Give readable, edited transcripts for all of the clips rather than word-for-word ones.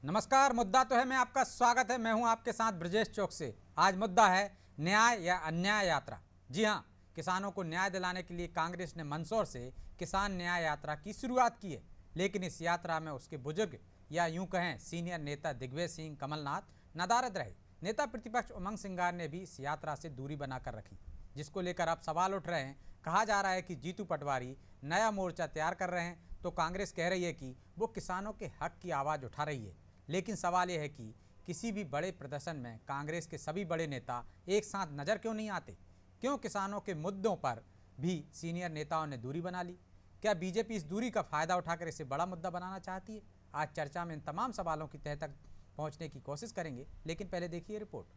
नमस्कार। मुद्दा तो है मैं आपका स्वागत है। मैं हूं आपके साथ ब्रजेश चौक से। आज मुद्दा है न्याय या अन्याय यात्रा। जी हां, किसानों को न्याय दिलाने के लिए कांग्रेस ने मंदसौर से किसान न्याय यात्रा की शुरुआत की है, लेकिन इस यात्रा में उसके बुजुर्ग या यूं कहें सीनियर नेता दिग्विजय सिंह कमलनाथ नदारद रहे। नेता प्रतिपक्ष उमंग सिंगार ने भी इस यात्रा से दूरी बनाकर रखी, जिसको लेकर अब सवाल उठ रहे हैं। कहा जा रहा है कि जीतू पटवारी नया मोर्चा तैयार कर रहे हैं, तो कांग्रेस कह रही है कि वो किसानों के हक की आवाज़ उठा रही है। लेकिन सवाल यह है कि किसी भी बड़े प्रदर्शन में कांग्रेस के सभी बड़े नेता एक साथ नज़र क्यों नहीं आते? क्यों किसानों के मुद्दों पर भी सीनियर नेताओं ने दूरी बना ली? क्या बीजेपी इस दूरी का फ़ायदा उठाकर इसे बड़ा मुद्दा बनाना चाहती है? आज चर्चा में इन तमाम सवालों की तह तक पहुंचने की कोशिश करेंगे, लेकिन पहले देखिए रिपोर्ट।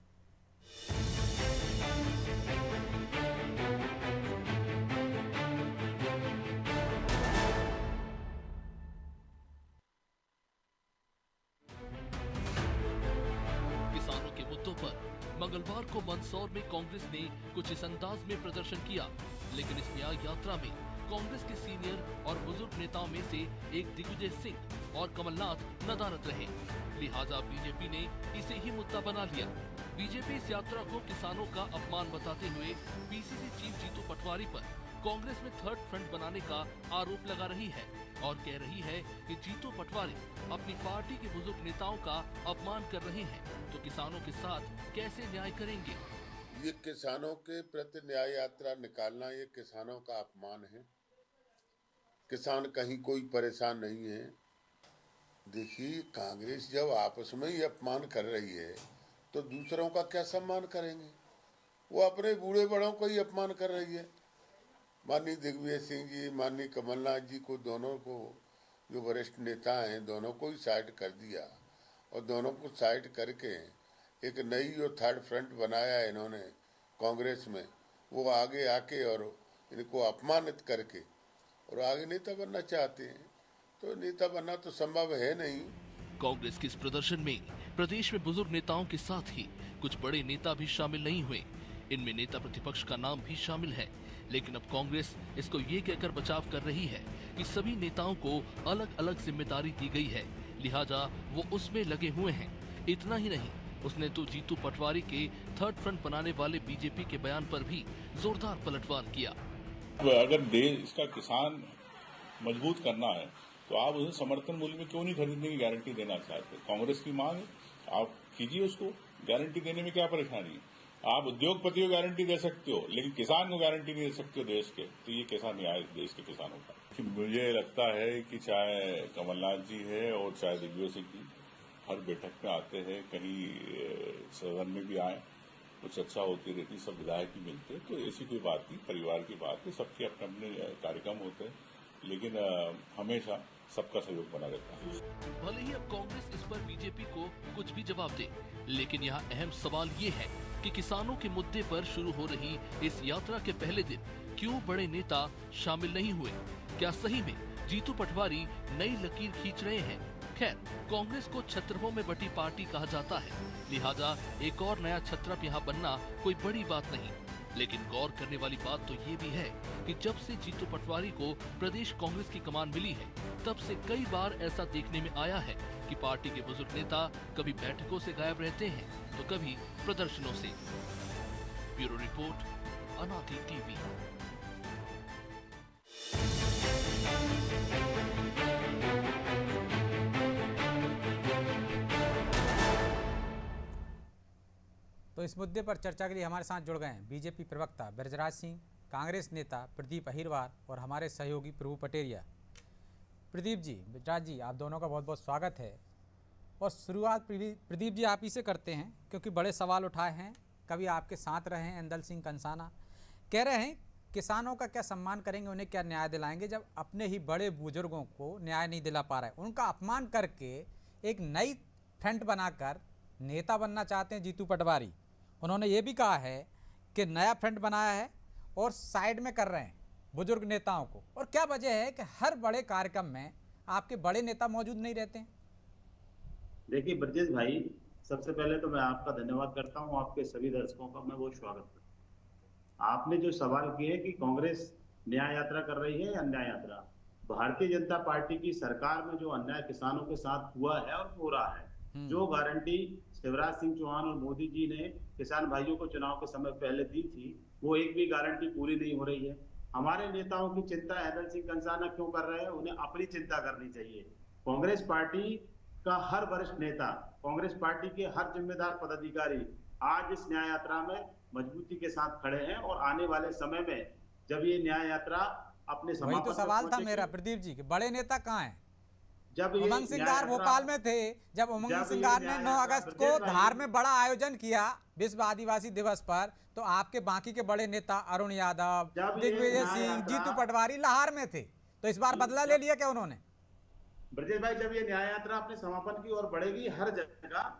किसानों के मुद्दों पर मंगलवार को मंदसौर में कांग्रेस ने कुछ इस अंदाज में प्रदर्शन किया, लेकिन इस न्याय यात्रा में कांग्रेस के सीनियर और बुजुर्ग नेताओं में से एक दिग्विजय सिंह और कमलनाथ नदारद रहे। लिहाजा बीजेपी ने इसे ही मुद्दा बना लिया। बीजेपी इस यात्रा को किसानों का अपमान बताते हुए पीसीसी चीफ जीतू पटवारी पर कांग्रेस में थर्ड फ्रंट बनाने का आरोप लगा रही है और कह रही है कि जीतू पटवारी अपनी पार्टी के बुजुर्ग नेताओं का अपमान कर रहे हैं, तो किसानों के साथ कैसे न्याय करेंगे? ये किसानों के प्रति न्याय यात्रा निकालना ये किसानों का अपमान है। किसान कहीं कोई परेशान नहीं है। देखिए, कांग्रेस जब आपस में ही अपमान कर रही है तो दूसरों का क्या सम्मान करेंगे? वो अपने बूढ़े बड़ों को ही अपमान कर रही है। माननीय दिग्विजय सिंह जी, माननीय कमलनाथ जी को, दोनों को, जो वरिष्ठ नेता हैं, दोनों को ही साइड कर दिया और दोनों को साइड करके एक नई जो थर्ड फ्रंट बनाया है इन्होंने कांग्रेस में, वो आगे आके और इनको अपमानित करके और आगे नेता बनना चाहते हैं। तो नेता बनना तो संभव है नहीं। कांग्रेस के इस प्रदर्शन में प्रदेश में बुजुर्ग नेताओं के साथ ही कुछ बड़े नेता भी शामिल नहीं हुए। इनमें नेता प्रतिपक्ष का नाम भी शामिल है, लेकिन अब कांग्रेस इसको ये कहकर बचाव कर रही है कि सभी नेताओं को अलग अलग जिम्मेदारी दी गई है, लिहाजा वो उसमें लगे हुए हैं। इतना ही नहीं, उसने तो जीतू पटवारी के थर्ड फ्रंट बनाने वाले बीजेपी के बयान पर भी जोरदार पलटवार किया। अगर देश का किसान मजबूत करना है तो आप उसे समर्थन मूल्य में क्यों नहीं खरीदने की गारंटी देना चाहते? कांग्रेस की मांग है, आप कीजिए उसको। गारंटी देने में क्या परेशानी है? आप उद्योगपति को गारंटी दे सकते हो, लेकिन किसान को गारंटी नहीं दे सकते हो देश के। तो ये कैसा न्याय देश के किसानों का? मुझे लगता है कि चाहे कमलनाथ जी है और चाहे दिग्विजय सिंह जी हर बैठक में आते हैं, कहीं सदन में भी आए, कुछ अच्छा होती रहती, सब विधायक भी मिलते, तो ऐसी कोई बात नहीं, परिवार की बात है, सबके अपने अपने कार्यक्रम होते हैं, लेकिन हमेशा सबका सहयोग बना रहता है। भले ही अब कांग्रेस इस पर बीजेपी को कुछ भी जवाब दे, लेकिन यहाँ अहम सवाल ये है कि किसानों के मुद्दे पर शुरू हो रही इस यात्रा के पहले दिन क्यों बड़े नेता शामिल नहीं हुए? क्या सही में जीतू पटवारी नई लकीर खींच रहे हैं? खैर, कांग्रेस को छत्रपों में बटी पार्टी कहा जाता है, लिहाजा एक और नया छत्रप यहाँ बनना कोई बड़ी बात नहीं। लेकिन गौर करने वाली बात तो ये भी है कि जब से जीतू पटवारी को प्रदेश कांग्रेस की कमान मिली है, तब से कई बार ऐसा देखने में आया है कि पार्टी के बुजुर्ग नेता कभी बैठकों से गायब रहते हैं तो कभी प्रदर्शनों से। ब्यूरो रिपोर्ट, अनादि टीवी। तो इस मुद्दे पर चर्चा के लिए हमारे साथ जुड़ गए हैं बीजेपी प्रवक्ता ब्रजराज सिंह, कांग्रेस नेता प्रदीप अहिरवार और हमारे सहयोगी प्रभु पटेरिया। प्रदीप जी, ब्रजराज जी, आप दोनों का बहुत बहुत स्वागत है। और शुरुआत प्रदीप जी आप ही से करते हैं, क्योंकि बड़े सवाल उठाए हैं। कभी आपके साथ रहे हैं इंदल सिंह कंसाना, कह रहे हैं किसानों का क्या सम्मान करेंगे, उन्हें क्या न्याय दिलाएंगे जब अपने ही बड़े बुजुर्गों को न्याय नहीं दिला पा रहे हैं। उनका अपमान करके एक नई फ्रंट बनाकर नेता बनना चाहते हैं जीतू पटवारी। उन्होंने ये भी कहा है कि नया फ्रंट बनाया है और साइड में कर रहे हैं बुजुर्ग नेताओं को। और क्या वजह है कि हर बड़े कार्यक्रम में आपके बड़े नेता मौजूद नहीं रहते हैं? देखिए ब्रजेश भाई, सबसे पहले तो मैं आपका धन्यवाद करता हूं, आपके सभी दर्शकों का मैं वो स्वागत करता हूं। आपने जो सवाल किए कि कांग्रेस न्याय यात्रा कर रही है या अन्याय यात्रा, भारतीय जनता पार्टी की सरकार में जो अन्याय किसानों के साथ हुआ है और हो रहा है, जो गारंटी शिवराज सिंह चौहान और मोदी जी ने किसान भाइयों को चुनाव के समय पहले दी थी, वो एक भी गारंटी पूरी नहीं हो रही है। हमारे नेताओं की चिंता हैदर सिंह कंसाना क्यों कर रहे हैं? उन्हें अपनी चिंता करनी चाहिए। कांग्रेस पार्टी का हर वरिष्ठ नेता, कांग्रेस पार्टी के हर जिम्मेदार पदाधिकारी आज इस न्याय यात्रा में मजबूती के साथ खड़े हैं और आने वाले समय में जब ये न्याय यात्रा अपने वही समापन तो तक सवाल था पहुंचेगी, मेरा प्रदीप जी के बड़े नेता कहाँ हैं? जब ये उमंग सिंगार न्याय यात्रा- भोपाल में थे, जब उमंग जब ये सिंगार ने न्याय 9 यात्रा अगस्त को ब्रजेश भाई- धार में बड़ा आयोजन किया विश्व आदिवासी दिवस पर, तो आपके बाकी के बड़े नेता अरुण यादव, जब ये दिग्विजय न्याय सिंह, यात्रा- जीतू पटवारी लाहौर में थे, तो इस बार बदला ले लिया क्या उन्होंने? ब्रजेश भाई, जब ये न्याय यात्रा अपने समापन की ओर बढ़ेगी, हर जगह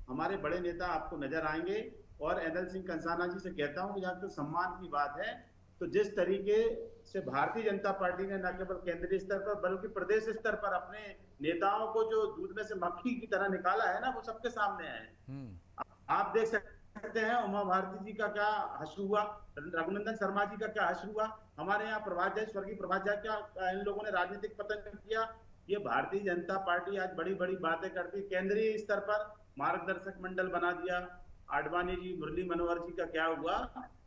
हमारे बड़े नेता आपको नजर आएंगे। और हैदर सिंह कंसाना जी से कहता हूं कि जहां तक सम्मान की बात है, तो जिस तरीके से भारतीय जनता पार्टी ने न केवल केंद्रीय स्तर पर बल्कि प्रदेश स्तर पर अपने नेताओं को जो दूध में से मक्खी की तरह निकाला है ना, वो सबके सामने है। आप देख सकते हैं उमा भारती जी का क्या हश्र हुआ, रघुनंदन शर्मा जी का क्या हश्र हुआ, हमारे यहाँ प्रभात झा, स्वर्गीय प्रभात झा, क्या इन लोगों ने राजनीतिक पतन किया। ये भारतीय जनता पार्टी आज बड़ी बड़ी बातें करती, केंद्रीय स्तर पर मार्गदर्शक मंडल बना दिया, आडवाणी जी, मुरली मनोहर जी का क्या हुआ।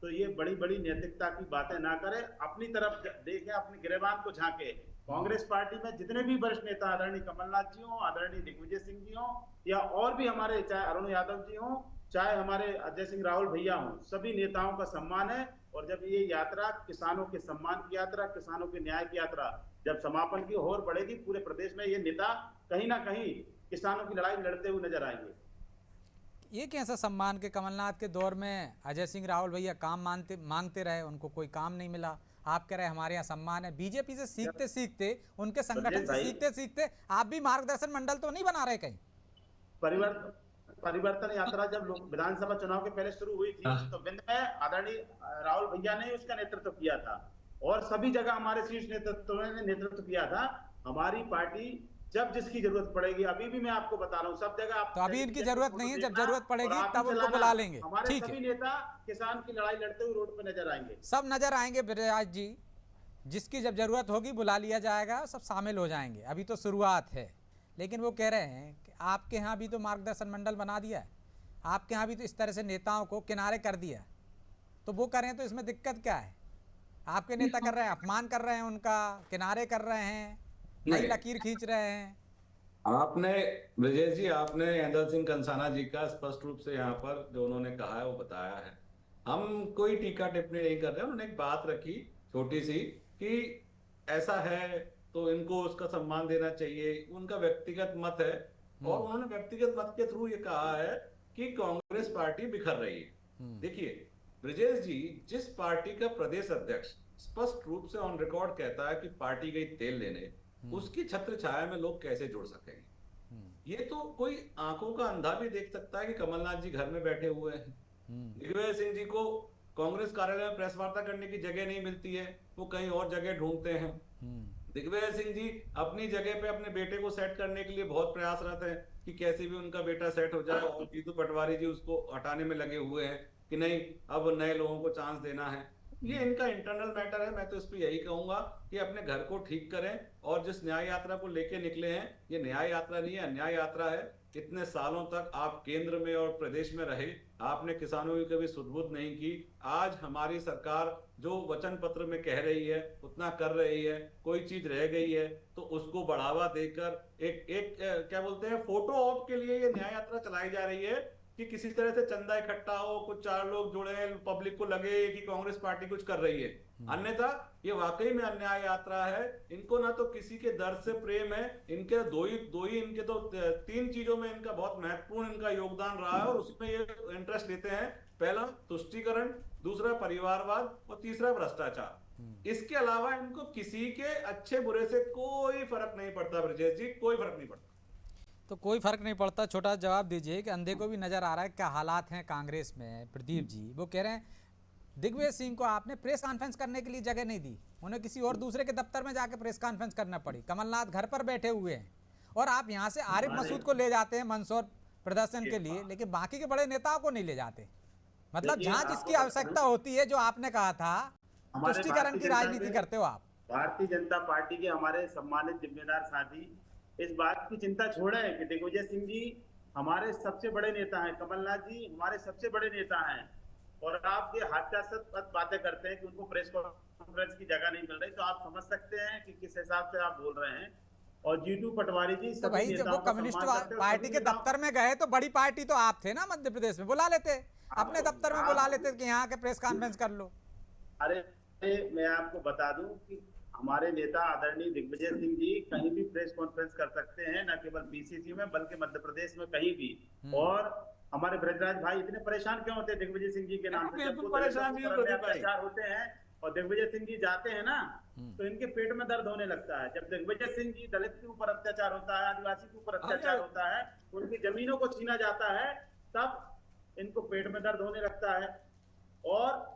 तो ये बड़ी बड़ी नैतिकता की बातें ना करें, अपनी तरफ देखें, अपने गिरेबान को झांके। कांग्रेस पार्टी में जितने भी वरिष्ठ नेता, आदरणीय कमलनाथ जी हो, आदरणीय दिग्विजय सिंह जी हो, या और भी हमारे, चाहे अरुण यादव जी हो, चाहे हमारे अजय सिंह राहुल भैया हो, सभी नेताओं का सम्मान है। और जब ये यात्रा किसानों के सम्मान की यात्रा, किसानों के न्याय की यात्रा जब समापन की ओर बढ़ेगी, पूरे प्रदेश में ये नेता कहीं ना कहीं किसानों की लड़ाई लड़ते हुए नजर आएंगे। ये कैसा सम्मान के कमलनाथ के दौर में अजय सिंह राहुल भैया काम मांगते रहे, उनको कोई काम नहीं मिला। आप कह रहे हैं हमारे यहाँ सम्मान है। बीजेपी से सीखते सीखते, उनके संगठन से सीखते सीखते आप भी मार्गदर्शन मंडल तो नहीं बना रहे कहीं? परिवर्तन यात्रा जब लोग विधानसभा चुनाव के पहले शुरू हुई थी, तो विंध्य में आदरणीय राहुल भैया ने उसका नेतृत्व किया था और सभी जगह हमारे शीर्ष नेतृत्व ने नेतृत्व किया था। हमारी पार्टी जब जिसकी जरूरत पड़ेगी, अभी भी मैं आपको बता रहा हूँ, सब जगह आप, तो अभी इनकी जरूरत नहीं है, जब जरूरत पड़ेगी तब उनको बुला लेंगे। हमारे ठीक सभी है, नेता किसान की लड़ाई लड़ते हुए रोड पे नजर आएंगे। सब नजर आएंगे ब्रजराज जी, जिसकी जब जरूरत होगी बुला लिया जाएगा, सब शामिल हो जाएंगे। अभी तो शुरुआत है। लेकिन वो कह रहे हैं कि आपके यहाँ भी तो मार्गदर्शन मंडल बना दिया है, आपके यहाँ भी तो इस तरह से नेताओं को किनारे कर दिया, तो वो करें तो इसमें दिक्कत क्या है? आपके नेता कर रहे हैं, अपमान कर रहे हैं, उनका किनारे कर रहे हैं, नई लकीर खींच रहे हैं। आपने ब्रजेश जी, आपने हैदर सिंह कंसाना जी का स्पष्ट रूप से यहाँ पर जो उन्होंने कहा है वो बताया है। हम कोई टीका टिप्पणी नहीं कर रहे। उन्होंने एक बात रखी छोटी सी कि ऐसा है तो इनको उसका सम्मान देना चाहिए, उनका व्यक्तिगत मत है। और उन्होंने व्यक्तिगत मत के थ्रू ये कहा है कि कांग्रेस पार्टी बिखर रही है। देखिए ब्रजेश जी, जिस पार्टी का प्रदेश अध्यक्ष स्पष्ट रूप से ऑन रिकॉर्ड कहता है कि पार्टी गई तेल लेने, उसकी छत्र छाया में लोग कैसे जुड़ सकेंगे? ये तो कोई आंखों का अंधा भी देख सकता है कि कमलनाथ जी घर में बैठे हुए हैं, दिग्विजय सिंह जी को कांग्रेस कार्यालय में प्रेस वार्ता करने की जगह नहीं मिलती है, वो कहीं और जगह ढूंढते हैं। दिग्विजय सिंह जी अपनी जगह पे अपने बेटे को सेट करने के लिए बहुत प्रयासरत हैं कि कैसे भी उनका बेटा सेट हो जाए, और जीतू पटवारी जी उसको हटाने में लगे हुए हैं कि नहीं, अब नए लोगों को चांस देना है। ये इनका इंटरनल मैटर है। मैं तो इस पे यही कहूंगा कि अपने घर को ठीक करें, और जिस न्याय यात्रा को लेके निकले हैं, ये न्याय यात्रा नहीं है, अन्याय यात्रा है। इतने सालों तक आप केंद्र में और प्रदेश में रहे, आपने किसानों की कभी सुध-बुध नहीं की। आज हमारी सरकार जो वचन पत्र में कह रही है उतना कर रही है, कोई चीज रह गई है तो उसको बढ़ावा देकर एक क्या बोलते हैं, फोटो ऑप के लिए ये न्याय यात्रा चलाई जा रही है कि किसी तरह से चंदा इकट्ठा हो, कुछ 4 लोग जुड़े, पब्लिक को लगे कि कांग्रेस पार्टी कुछ कर रही है। अन्यथा ये वाकई में अन्याय यात्रा है। इनको ना तो किसी के दर्द से प्रेम है, इनके दो ही इनके तो 3 चीजों में इनका बहुत महत्वपूर्ण इनका योगदान रहा है और उसमें ये इंटरेस्ट लेते हैं। पहला तुष्टीकरण, दूसरा परिवारवाद और तीसरा भ्रष्टाचार। इसके अलावा इनको किसी के अच्छे बुरे से कोई फर्क नहीं पड़ता ब्रजेश जी, कोई फर्क नहीं पड़ता। तो कोई फर्क नहीं पड़ता। छोटा जवाब दीजिए कि अंधे को भी नजर आ रहा है क्या हालात हैं कांग्रेस में। प्रदीप जी वो कह रहे हैं दिग्विजय सिंह को आपने प्रेस कॉन्फ्रेंस करने के लिए जगह नहीं दी, उन्हें किसी और दूसरे के दफ्तर में जाकर प्रेस कॉन्फ्रेंस करना पड़ी। कमलनाथ घर पर बैठे हुए हैं और आप यहाँ से आरिफ मसूद को ले जाते हैं मंदसौर प्रदर्शन के लिए, लेकिन बाकी के बड़े नेताओं को नहीं ले जाते। मतलब जहाँ जिसकी आवश्यकता होती है, जो आपने कहा था तुष्टीकरण की राजनीति करते हो आप। भारतीय जनता पार्टी के हमारे सम्मानित जिम्मेदार साथी इस बात की चिंता छोड़ें कि दिग्विजय सिंह जी हमारे सबसे बड़े नेता हैं, कमलनाथ जी हमारे सबसे बड़े नेता हैं, और आप ये हास्यास्पद बातें करते हैं कि उनको प्रेस कॉन्फ्रेंस की जगह नहीं मिल रही, तो आप समझ सकते हैं कि किस हिसाब से आप बोल रहे हैं। और जीतू पटवारी जी तो सभी भाई जब वो नेताओं का कम्युनिस्ट सम्मान करते हैं और पार्टी सभी के नेताओं दफ्तर में गए तो बड़ी पार्टी तो आप थे ना मध्य प्रदेश में, बुला लेते अपने दफ्तर में, बुला लेते कि यहाँ के प्रेस कॉन्फ्रेंस कर लो। अरे मैं आपको बता दूं कि हमारे नेता आदरणीय दिग्विजय सिंह जी कहीं भी प्रेस कॉन्फ्रेंस कर सकते हैं, न केवल बीसीसी में बल्कि मध्य प्रदेश में कहीं भी। और हमारे ब्रजराज भाई इतने परेशान क्यों होते हैं दिग्विजय सिंह जी के नाम से? जब बिल्कुल वो परेशान दलितों नहीं पर हो अन्याय प्रदीप भाई। अत्याचार होते हैं और दिग्विजय सिंह जी जाते हैं ना, तो इनके पेट में दर्द होने लगता है। जब दिग्विजय सिंह जी दलित के ऊपर अत्याचार होता है, आदिवासी के ऊपर अत्याचार होता है, उनकी जमीनों को छीना जाता है, तब इनको पेट में दर्द होने लगता है। और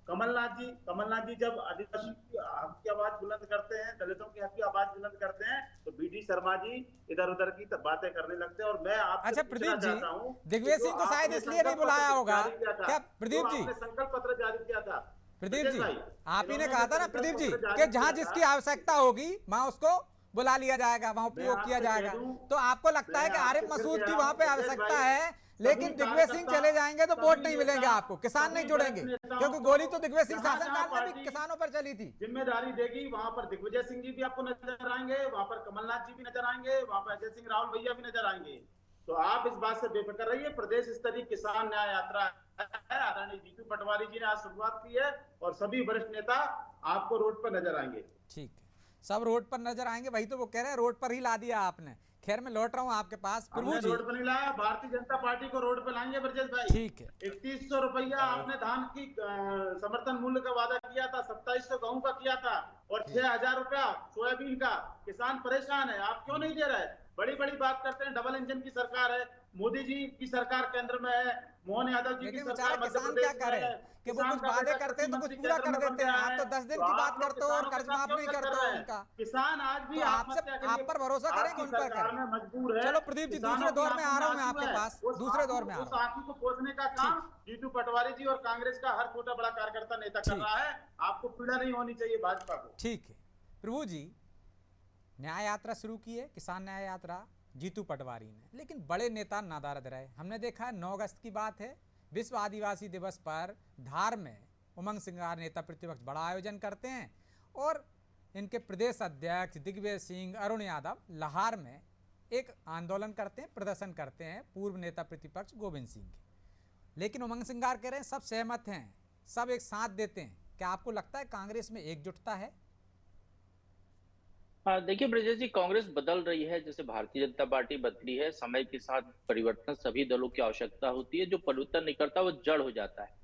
कमलनाथ जी जब आदिवासी की हक की आवाज बुलंद करते हैं, दलितों की हक की आवाज बुलंद करते हैं, तो बीडी शर्मा जी इधर उधर की बातें करने लगते हैं। और मैं आपसे अच्छा पूछना प्रदीप जी, चाहता हूं, दिग्विजय सिंह को शायद इसलिए नहीं बुलाया होगा क्या प्रदीप जी? आपने संकल्प पत्र जारी किया था प्रदीप जी, भाई, आप ही ने इन्होंने कहा था जो ना प्रदीप जी संकल्प पत्र कि जारी जहां किया जिसकी था, आवश्यकता होगी वहां उसको बुला लिया जाएगा, वहां उपयोग किया आपसे जाएगा। कह दूं, तो आपको लगता है मैं कि आपसे आरिफ फिर मसूद कह की रहा वहां हूं, पे ब्रजेश आवश्यकता भाई, है, लेकिन सभी दिग्विजय सिंह कार्यकर्ता, चले जाएंगे तो सभी वोट नहीं नेता, मिलेंगे आपको, किसान नहीं सभी जुड़ेंगे, वरिष्ठ नेताओं क्योंकि को गोली तो दिग्विजय सिंह जहां शासन जहां काल में भी पार्टी किसानों पर चली थी। जिम्मेदारी देगी वहां पर दिग्विजय सिंह जी भी आपको नजर आएंगे, वहां पर कमलनाथ जी भी नजर आएंगे, वहां पर अजय सिंह राहुल भैया भी नजर आएंगे। तो आप इस बात से बेफिक्र रहिए। प्रदेश स्तरीय किसान न्याय यात्रा है, आदरणीय जीतू पटवारी जी ने आज शुरुआत की है और सभी वरिष्ठ नेता आपको रोड पर नजर आएंगे। ठीक है, सब रोड पर नजर आएंगे, वही तो वो कह रहे हैं, रोड पर ही ला दिया आपने। खैर मैं लौट रहा हूं आपके पास प्रभु हमने जी। रोड पर नहीं लाया, भारतीय जनता पार्टी को रोड पर लाएंगे ब्रजेश भाई। ठीक है, 3100 रुपया आपने धान की समर्थन मूल्य का वादा किया था, 2700 गेहूं का किया था, और 6000 रुपया सोयाबीन का। किसान परेशान है, आप क्यों नहीं दे रहे? बड़ी बड़ी बात करते हैं, डबल इंजन की सरकार है, मोदी जी की सरकार केंद्र में है, मोहन यादव जी की लेकिन सरकार बेचारे मध्य किसान प्रदेश क्या में करे है। कि वो कुछ वादे करते हैं तो कुछ पूरा कर देते हैं। आप तो 10 दिन की बात करते हो और कर्ज माफ नहीं करते हो उनका। किसान आज भी तो आपसे आत्महत्या के लिए आप पर भरोसा करें कि उन पर सरकार करें। में मजबूर है। चलो प्रदीप जी, दूसरे दौर में आ रहा हूं मैं आपके पास, दूसरे दौर में आ उस रहा हूं। आंखों को पोषने का काम जीतू पटवारी जी और कांग्रेस का हर छोटा बड़ा कार्यकर्ता नेता कर रहा है। आपको पीड़ा नहीं होनी चाहिए भाजपा को। ठीक है प्रभु जी, न्याय यात्रा शुरू की है, किसान न्याय यात्रा जीतू पटवारी ने, लेकिन बड़े नेता नादारद रहे। हमने देखा 9 अगस्त की बात है, विश्व आदिवासी दिवस पर धार में उमंग सिंगार नेता प्रतिपक्ष बड़ा आयोजन करते हैं और इनके प्रदेश अध्यक्ष दिग्विजय सिंह, अरुण यादव लाहौर में एक आंदोलन करते हैं, प्रदर्शन करते हैं पूर्व नेता प्रतिपक्ष गोविंद सिंह के। लेकिन उमंग सिंगार कह रहे हैं सब सहमत हैं, सब एक साथ देते हैं। क्या आपको लगता है कांग्रेस में एकजुटता है? हाँ, देखिए ब्रजेश जी, कांग्रेस बदल रही है, जैसे भारतीय जनता पार्टी बदली है। समय के साथ परिवर्तन सभी दलों की आवश्यकता होती है। जो परिवर्तन नहीं करता वो जड़ हो जाता है।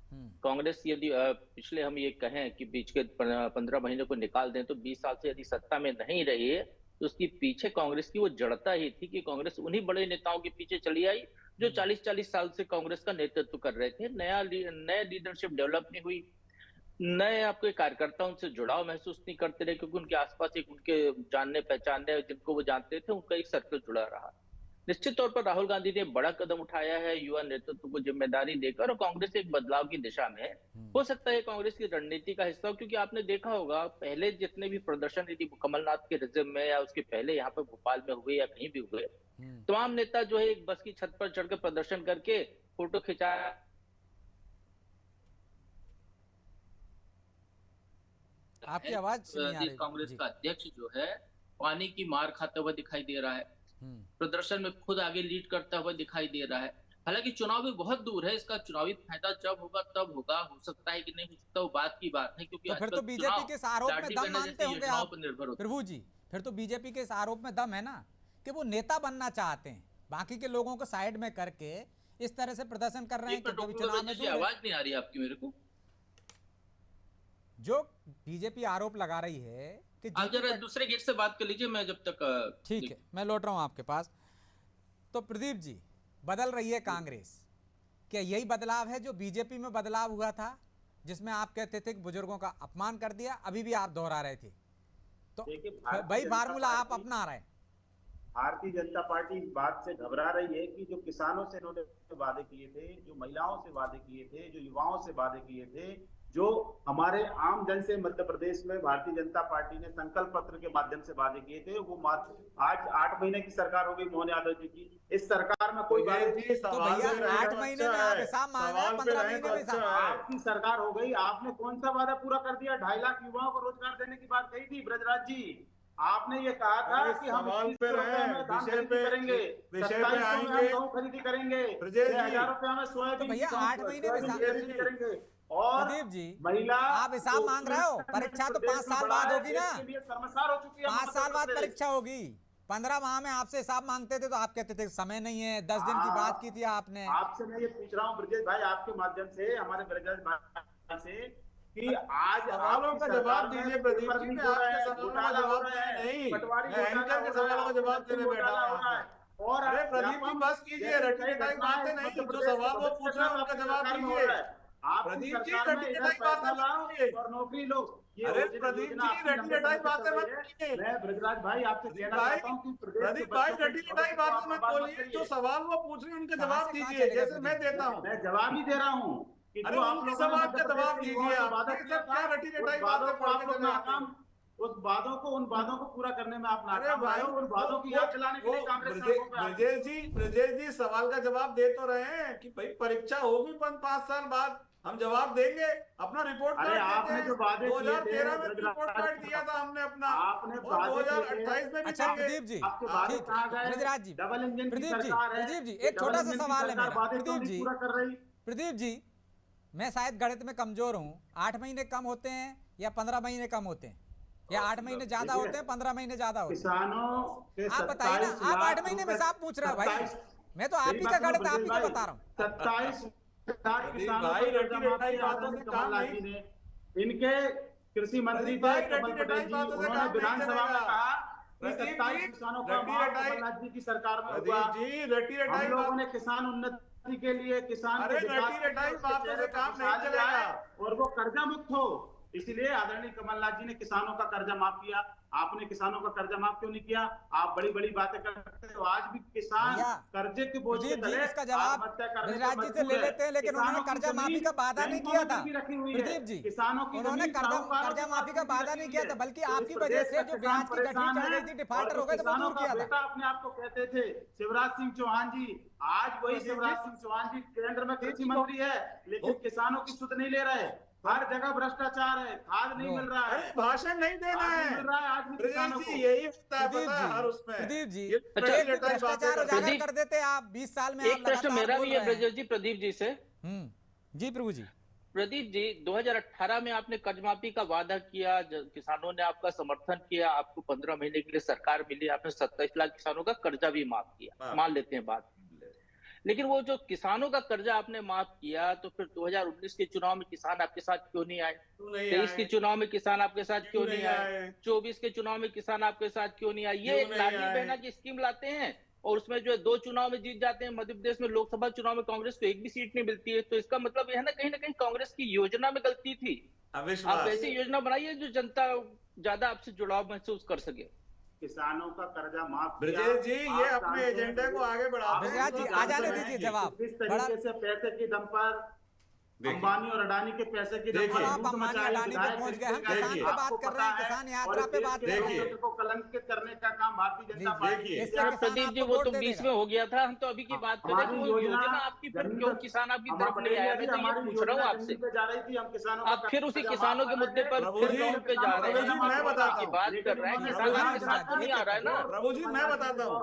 कांग्रेस यदि पिछले हम ये कहें कि बीच के 15 महीने को निकाल दें तो 20 साल से यदि सत्ता में नहीं रही है, तो उसके पीछे कांग्रेस की वो जड़ता ही थी कि कांग्रेस उन्हीं बड़े नेताओं के पीछे चली आई जो 40-40 साल से कांग्रेस का नेतृत्व कर रहे थे। नया लीडरशिप डेवलप नहीं हुई, नए आपके कार्यकर्ता उनसे जुड़ाव महसूस नहीं करते रहे, क्योंकि उनके आसपास एक उनके जानने पहचानने जिनको वो जानते थे उनका एक सर्कल जुड़ा रहा। निश्चित तौर पर राहुल गांधी ने बड़ा कदम उठाया है युवा नेतृत्व को जिम्मेदारी देकर, और कांग्रेस एक बदलाव की दिशा में है। हो सकता है कांग्रेस की रणनीति का हिस्सा हो, क्योंकि आपने देखा होगा पहले जितने भी प्रदर्शन यदि कमलनाथ के रिजिम में या उसके पहले यहाँ पे भोपाल में हुए या कहीं भी हुए, तमाम नेता जो है एक बस की छत पर चढ़कर प्रदर्शन करके फोटो खिंचाया। आपकी आवाज नहीं आ रही। कांग्रेस का अध्यक्ष जो है पानी की मार खाते हुए दिखाई दे रहा है, प्रदर्शन में खुद आगे लीड करता हुआ दिखाई दे रहा है। हालांकि चुनाव भी बहुत दूर है, इसका चुनावी फायदा जब होगा तब होगा, हो सकता है कि नहीं हो सकता वो बात की बात है, क्योंकि तो फिर तो बीजेपी के इस आरोप में दम मानते होंगे आप निर्भर प्रभु जी। फिर तो बीजेपी के इस आरोप में दम है ना कि वो नेता बनना चाहते हैं, बाकी के लोगों को साइड में करके इस तरह से प्रदर्शन कर रहे हैं कि चुनाव में आवाज नहीं आ रही आपकी मेरे को। जो बीजेपी आरोप लगा रही है कि आप जरा दूसरे गेट से बात कर लीजिए, मैं जब तक ठीक है मैं लौट रहा हूं आपके पास। तो प्रदीप जी, बदल रही है कांग्रेस, क्या यही बदलाव है जो बीजेपी में बदलाव हुआ था, जिसमें आप कहते थे कि बुजुर्गों का अपमान कर दिया, अभी भी आप दोहरा रहे थे, तो वही फार्मूला आप अपना रहे हैं? भारतीय जनता पार्टी इस बात से घबरा रही है कि जो किसानों से इन्होंने वादे किए थे, जो महिलाओं से वादे किए थे, जो युवाओं से वादे किए थे, जो हमारे आम जन से मध्य प्रदेश में भारतीय जनता पार्टी ने संकल्प पत्र के माध्यम से वादे किए थे, वो आज 8 महीने की सरकार हो गई मोहन यादव जी की। इस सरकार में कोई वादे जी तो भैया 8 महीने में आप हिसाब मांगा, 15 महीने में हिसाब। आपकी सरकार हो गई, आपने कौन सा वादा पूरा कर दिया? 2.5 लाख युवाओं को रोजगार देने की बात कही थी ब्रजराज जी। आपने ये कहा था कि हम 21 रुपए में धान खरीदी करेंगे, 27 में हम गेहूं खरीदी करेंगे, 6,000 रुपए में सोयाबीन तो भैया 8 महीने में खरीदी करेंगे। और प्रदीप जी, महिला आप हिसाब मांग रहे हो, परीक्षा तो 5 साल बाद होगी ना, शर्मसार हो चुकी है। 5 साल बाद परीक्षा होगी। 15 माह में आपसे हिसाब मांगते थे तो आप कहते थे समय नहीं है, 10 दिन की बात की थी आपने। आपसे मैं ये पूछ रहा हूँ ब्रजेश भाई, आपके माध्यम से, हमारे ब्रजेश भाई से, कि आज सवालों का जवाब दीजिए प्रदीप जी। मैं आपके सवालों का जवाब नहीं, मैं एंकर के सवालों का जवाब देने बैठा हूं। और अरे प्रदीप जी बस कीजिए, रटी बातें नहीं, जो सवाल वो पूछ रहे हैं उनका जवाब दीजिए। प्रदीप जी रटी बातें मत कीजिए और नौकरी लो। अरे प्रदीप जी रटी बातें मत कीजिए। मैं ब्रजराज भाई आपसे कहना चाहता हूं कि प्रदीप भाई रटी बातें मत बोलिए, जो सवाल वो पूछ रहे हैं उनका जवाब दीजिए, जैसे मैं देता हूँ। मैं जवाब ही दे रहा हूँ। अरे उनके सवाल का जवाब दीजिए आप, क्या रटी बातें पढ़ के उन वादों को पूरा करने में आप नाकाम रहे हो। उन वादों की याद दिलाने के लिए कांग्रेस ब्रजेश जी सवाल का जवाब दे तो रहे हैं कि भाई परीक्षा होगी 5 साल बाद, हम जवाब देंगे। अपना रिपोर्ट कार्ड आपने जो वादे 2013 में रिपोर्ट कार्ड दिया था हमने अपना, आपने 2028 में भी। अच्छा प्रदीप जी, ब्रजराज जी, डबल इंजन की प्रदीप जी, एक छोटा सा सवाल है मेरा। प्रदीप जी, मैं शायद गणित में कमजोर हूँ, 8 महीने कम होते हैं या 15 महीने कम होते हैं, या 8 महीने ज्यादा होते हैं, 15 महीने ज्यादा होते हैं? किसानों के आप बताइए ना, आप 8 महीने में साहब पूछ रहे हो भाई, मैं तो आप ही का गणित आप ही को बता रहा हूँ। 27 इनके कृषि मंत्री थे कमल पटेल जी, उन्होंने विधानसभा में कहा कि 27 किसानों का कमलनाथ जी की सरकार में हुआ। हम लोगों ने किसान उन्नति के लिए, किसान के विकास और वो कर्जा मुक्त हो, इसलिए आदरणीय कमलनाथ जी ने किसानों का कर्जा माफ किया। आपने किसानों का कर्जा माफ क्यों नहीं किया? आप बड़ी बड़ी बातें करते हो, आज भी किसान कर्जे के बोझ के तले इसका जवाब ब्रजराज जी से ले लेते हैं, लेकिन उन्होंने कर्जा माफी का वादा नहीं किया था प्रदीप जी। किसानों की उन्होंने कर्जा माफी का वादा नहीं किया था, बल्कि आपकी वजह से जो ब्याज की गठरी चल रही थी, डिफाल्टर हो गए थे, वो दूर किया था। अपने आप को कहते थे शिवराज सिंह चौहान जी, आज वही शिवराज सिंह चौहान जी केंद्र में कृषि मंत्री है, लेकिन किसानों की सुध नहीं ले रहे। हर जगह भ्रष्टाचार है, खाद नहीं मिल रहा है, भाषण नहीं देना है, मिल रहा है आज भी किसानों को। यही होता है पता है हर उसमें। प्रदीप जी, भ्रष्टाचार उजागर कर देते आप 20 साल में। एक प्रश्न मेरा भी है ब्रजेश जी, प्रदीप जी से। जी प्रभु जी। प्रदीप जी, 2018 में आपने कर्ज माफी का वादा किया, किसानों ने आपका समर्थन किया, आपको 15 महीने के लिए सरकार मिली, आपने 27 लाख किसानों का कर्जा भी माफ किया, मान लेते हैं बात। लेकिन वो जो किसानों का कर्जा आपने माफ किया, तो फिर 2019 के चुनाव में किसान आपके साथ क्यों नहीं आए? 23 के चुनाव में किसान आपके साथ क्यों नहीं आए? 24 के चुनाव में किसान आपके साथ क्यों नहीं आए? ये एक लाडली बहना की स्कीम लाते हैं और उसमें जो है 2 चुनाव में जीत जाते हैं। मध्य प्रदेश में लोकसभा चुनाव में कांग्रेस को 1 भी सीट नहीं मिलती है, तो इसका मतलब यह है ना कहीं कांग्रेस की योजना में गलती थी। आप ऐसी योजना बनाइए जो जनता ज्यादा आपसे जुड़ाव महसूस कर सके। किसानों का कर्जा माफ। ब्रजेश जी, ये अपने एजेंडे को आगे बढ़ा। ब्रजराज जी आ जाने दीजिए जवाब। किस तरीके से पैसे के दम पर अंबानी और अडानी के पैसे की आप अंबानी अडानी पे पहुंच गए, हम किसान पे बात कर रहे हैं, किसान यात्रा पे बात कर रहे हैं। को कलंकित करने का काम भारतीय जनता पार्टी। प्रदीप जी, वो तो 20 में हो गया था, हम तो अभी की बात कर रहे हैं। योजना आपकी पर क्यों किसान आपकी तरफ नहीं आया? मैं तो ये पूछ रहा हूँ आपसे। जा रही थी, हम किसानों आप फिर उसी किसानों के मुद्दे पर फिर ग्राउंड पे जा रहे हैं। मैं बताता की बात कर रहे हैं, किसान आपके साथ नहीं आ रहा है ना। प्रभु जी मैं बताता हूँ,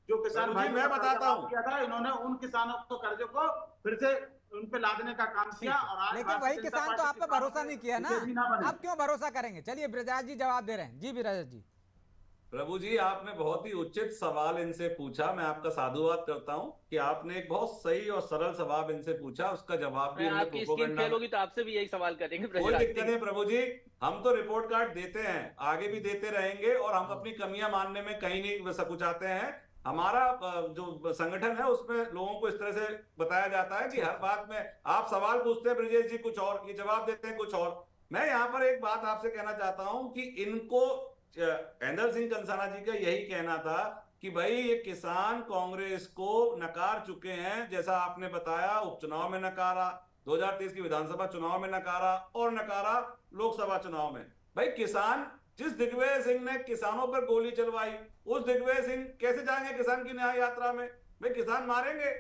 जो किसान भाई मैं बताता हूँ किया था, इन्होंने उन किसानों को कर्जे को फिर से उन पे लादने का काम किया। और आज लेकिन वही किसान तो आप पे भरोसा नहीं किया ना, आप क्यों भरोसा करेंगे? चलिए ब्रजराज जी जवाब दे रहे हैं। जी ब्रजराज जी। प्रभु जी, आपने बहुत ही उचित सवाल इनसे पूछा, मैं आपका साधुवाद करता हूं कि आपने एक बहुत सही और सरल सवाल इनसे पूछा, उसका जवाब भी आपकी स्कीम फेल होगी तो आपसे भी यही सवाल करेंगे। कोई दिक्कत नहीं प्रभु जी, हम तो रिपोर्ट कार्ड देते हैं, आगे भी देते रहेंगे, और हम अपनी कमियां मानने में कहीं नहीं सकुचाते हैं। हमारा जो संगठन है उसमें लोगों को इस तरह से बताया जाता है कि हर बात में आप सवाल पूछते हैं ब्रजेश जी कुछ और, ये जवाब देते हैं कुछ और। मैं यहाँ पर एक बात आपसे कहना चाहता हूं कि इनको इंदल सिंह कंसाना जी का यही कहना था कि भाई ये किसान कांग्रेस को नकार चुके हैं, जैसा आपने बताया उपचुनाव में नकारा, 2023 की विधानसभा चुनाव में नकारा और नकारा लोकसभा चुनाव में। भाई किसान, जिस दिग्विजय सिंह ने किसानों पर गोली चलवाई, उस दिग्विजय सिंह कैसे जाएंगे किसान की न्याय यात्रा में? भाई किसान मारेंगे,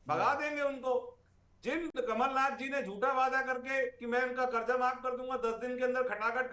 भगा देंगे उनको। जिन कमलनाथ जी ने झूठा वादा करके कि मैं उनका कर्जा माफ कर दूंगा 10 दिन के अंदर, खटाखट,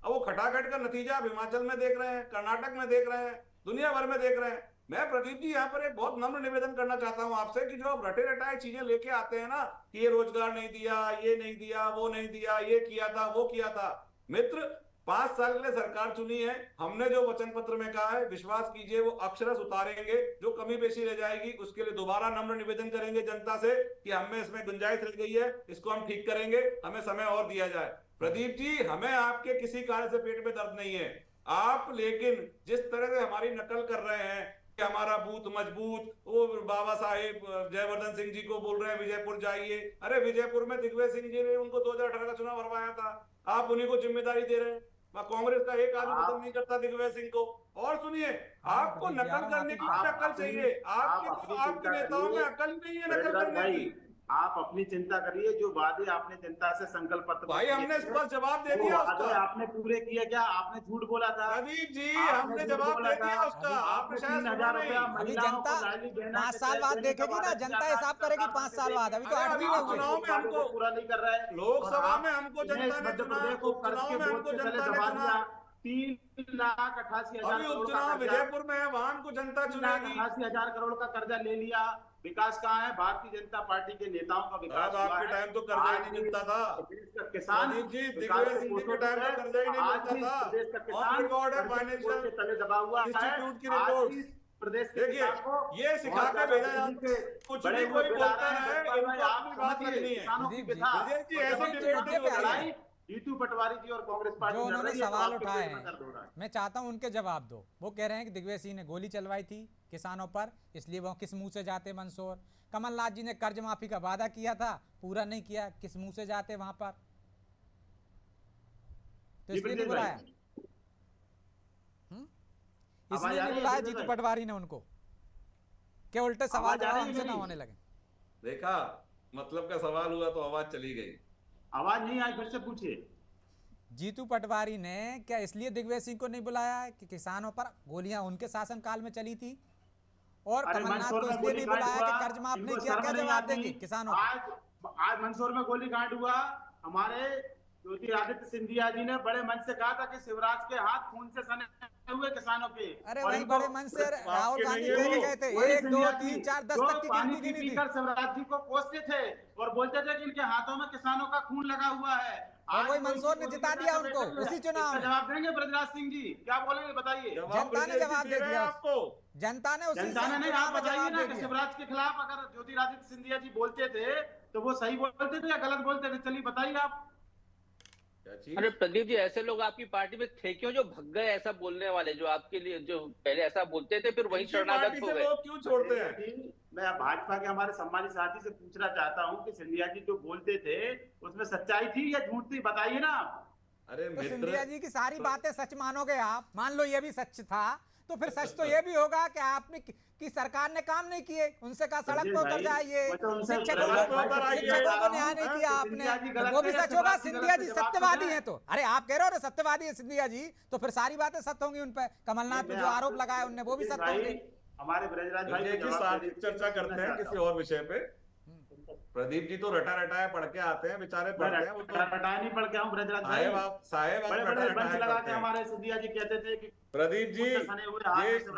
अब वो खटाखट का नतीजा आप हिमाचल में देख रहे हैं, कर्नाटक में देख रहे हैं, दुनिया भर में देख रहे हैं। मैं प्रदीप जी यहाँ पर एक बहुत नम्र निवेदन करना चाहता हूँ आपसे कि जो आप रटे रटाए चीजें लेके आते हैं ना, कि ये रोजगार नहीं दिया, ये नहीं दिया, वो नहीं दिया, ये किया था, वो किया था। मित्र, 5 साल के लिए सरकार चुनी है, हमने जो वचन पत्र में कहा है, विश्वास कीजिए वो अक्षरश उतारेंगे। जो कमी पेशी रह जाएगी उसके लिए दोबारा नम्र निवेदन करेंगे जनता से कि हमें इसमें गुंजाइश रह गई है, इसको हम ठीक करेंगे, हमें समय और दिया जाए। प्रदीप जी, हमें आपके किसी कार्य से पेट में दर्द नहीं है। आप लेकिन जिस तरह से हमारी नकल कर रहे हैं कि हमारा बूथ मजबूत, वो बाबा साहेब जयवर्धन सिंह जी को बोल रहे हैं विजयपुर जाइए। अरे विजयपुर में दिग्विजय सिंह जी ने उनको 2018 का चुनाव हरवाया था, आप उन्हीं को जिम्मेदारी दे रहे हैं। कांग्रेस का एक आदमी पसंद नहीं करता दिग्विजय सिंह को। और सुनिए, आपको नकल करने की अकल चाहिए, आपके नेताओं में अकल नहीं है नकल करने की। आप अपनी चिंता करिए, जो वादे आपने जनता से संकल्प पत्र भाई हमने इस पर जवाब दे दिया उसका। आपने पूरे किए क्या? आपने झूठ बोला था प्रदीप जी, हमने जवाब दे दिया उसका। आपने शायद 3,000 रुपया अभी जनता 5 साल बाद देखेगी ना, जनता हिसाब करेगी 5 साल बाद। अभी तो 8 महीने हुए। चुनाव में हमको पूरा नहीं कर रहे हैं। लोकसभा में हमको जनता ने चुना, उपचुनाव में हमको जनता ने चुना। 3,88,000 अभी उपचुनाव विजयपुर में है, वहां को जनता चुनेगी। 88,000 करोड़ का कर्जा ले लिया। विकास कहाँ है? भारतीय जनता पार्टी के नेताओं का विकास हुआ आपके है। टाइम तो कर्जा ही नहीं मिलता था किसान जी, दिग्विजय सिंह के टाइम तो कर्जा ही नहीं मिलता था। प्रदेश का ऑन किसान रिकॉर्ड है फाइनेंशियल तले दबा हुआ है। इंस्टीट्यूट की रिपोर्ट। प्रदेश के देखिए, किसान को ये सिखा के भेजा जाता है, कुछ भी कोई बोलता है, इनको अपनी बात रखनी है। किसानों की जी, व्यथा विजय जी, ऐसे प्रदीप जी, डिबेट मुद्दे पे नहीं होता आइए। है। जीतू पटवारी जी और कांग्रेस पार्टी जो लड़ उन्होंने रही है, तो सवाल आपके उठाए पेट में दर्द हो रहा हैं, है। मैं चाहता हूं उनके जवाब दो। वो कह रहे हैं कि दिग्विजय सिंह ने गोली चलवाई थी किसानों पर, इसलिए वो किस मुंह से जाते मंदसौर। कमलनाथ जी ने कर्ज माफी का वादा किया था, पूरा नहीं किया, किस मुंह से जाते वहां पर? तो इसलिए नहीं बुलाया, इसलिए नहीं बुलाया जीतू पटवारी ने उनको, क्या उल्टे सवाल जवाब हमसे ना होने लगे। देखा, मतलब का सवाल हुआ तो आवाज चली गई। आवाज नहीं आई, फिर से पूछिए। जीतू पटवारी ने क्या इसलिए दिग्विजय सिंह को नहीं बुलाया है कि किसानों पर गोलियां उनके शासनकाल में चली थी? और कमलनाथ को इसलिए नहीं बुलाया कि कर्ज माफ नहीं किया? क्या जवाब देंगे किसानों को? आज मंदसौर में गोलीकांड हुआ। हमारे ज्योतिरादित्य सिंधिया जी ने बड़े मन से कहा था कि शिवराज के हाथ खून से सने हुए किसानों के। अरे वही बड़े मन से राहुल गांधी कह के गए थे 1 2 3 4 10 तक की गिनती गिनी थी। शिवराज जी को कोसते थे और बोलते थे कि इनके हाथों में किसानों का खून लगा हुआ है। और वही मंदसौर ने जिता दिया उनको उसी चुनाव में। जवाब देंगे ब्रजराज सिंह जी? क्या बोलेंगे बताइए? जनता ने जवाब दे दिया आपको। जनता ने उसी जनता ने नहीं, आप बताइए ना कि दिया। शिवराज के खिलाफ अगर ज्योतिरादित्य सिंधिया जी बोलते थे तो वो सही बोलते थे या गलत बोलते थे? चलिए बताइए आप। अरे प्रदीप जी, ऐसे लोग आपकी पार्टी में थे क्यों जो भग गए ऐसा बोलने वाले, जो आपके लिए जो पहले ऐसा बोलते थे फिर वही शरणागत हो गए? क्यों छोड़ते हैं? मैं भाजपा के हमारे सम्मानित साथी से पूछना चाहता हूं कि सिंधिया जी जो बोलते थे उसमें सच्चाई थी या झूठ थी? बताइए ना आप। अरे तो सिंधिया जी की सारी बातें सच मानोगे आप? मान लो ये भी सच था तो फिर सच तो ये भी होगा कि आपने की सरकार ने काम नहीं किए, उनसे कहा सड़क पर उतर जाइए, शिक्षकों को न्याय नहीं किया आपने, वो भी सच होगा। सिंधिया जी सत्यवादी हैं तो, अरे आप कह रहे हो सत्यवादी है सिंधिया जी, तो फिर सारी बातें सत्य होंगी उन पर। कमलनाथ पे जो आरोप लगाए उनने वो भी सत्य होंगे। हमारे ब्रजराज भाई चर्चा करते हैं किसी और विषय पे। प्रदीप जी तो रटा रटाया पढ़ के आते हैं, बेचारे पढ़ते हैं। वो तो रटाया नहीं पढ़ के आऊं ब्रजराज भाई। साहेब बड़े बड़े बंच लगा के हमारे सिंधिया जी कहते थे कि प्रदीप जी,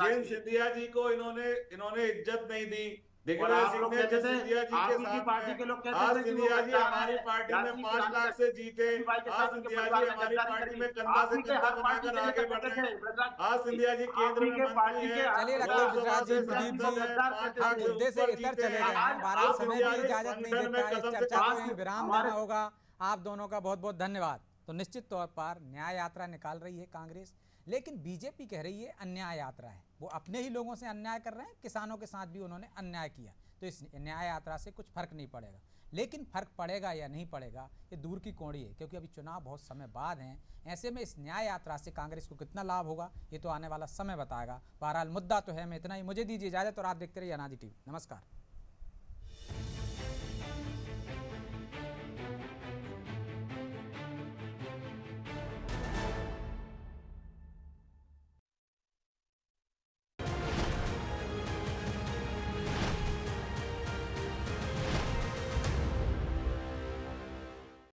जिन सिंधिया जी को इन्होंने इज्जत नहीं दी, दिग्विजय सिंह ने जिस सिंधिया जी के साथ पार्टी के लोग कहते आज थे सिंधिया जी हमारी पार्टी में 5 लाख से जीते, आज सिंधिया जी हमारी पार्टी में कंधा से कंधा बनाकर आगे बढ़ रहे हैं। आज सिंधिया जी केंद्र में मंत्री हैं। चलिए लगता है गुजरात जी, प्रदीप जी मुद्दे से इतर चले गए हैं। बारह समय की इजाजत नहीं देता है, इस चर्चा को यहीं विराम देना होगा। आप दोनों का बहुत बहुत धन्यवाद। तो निश्चित तौर पर न्याय यात्रा निकाल रही है कांग्रेस, लेकिन बीजेपी कह रही है अन्याय यात्रा है। वो अपने ही लोगों से अन्याय कर रहे हैं, किसानों के साथ भी उन्होंने अन्याय किया, तो इस न्याय यात्रा से कुछ फर्क नहीं पड़ेगा। लेकिन फर्क पड़ेगा या नहीं पड़ेगा ये दूर की कौड़ी है, क्योंकि अभी चुनाव बहुत समय बाद हैं। ऐसे में इस न्याय यात्रा से कांग्रेस को कितना लाभ होगा ये तो आने वाला समय बताएगा। बहरहाल मुद्दा तो है। मैं इतना ही, मुझे दीजिए इजाजत और आप देखते रहिए अनाजी टीवी। नमस्कार।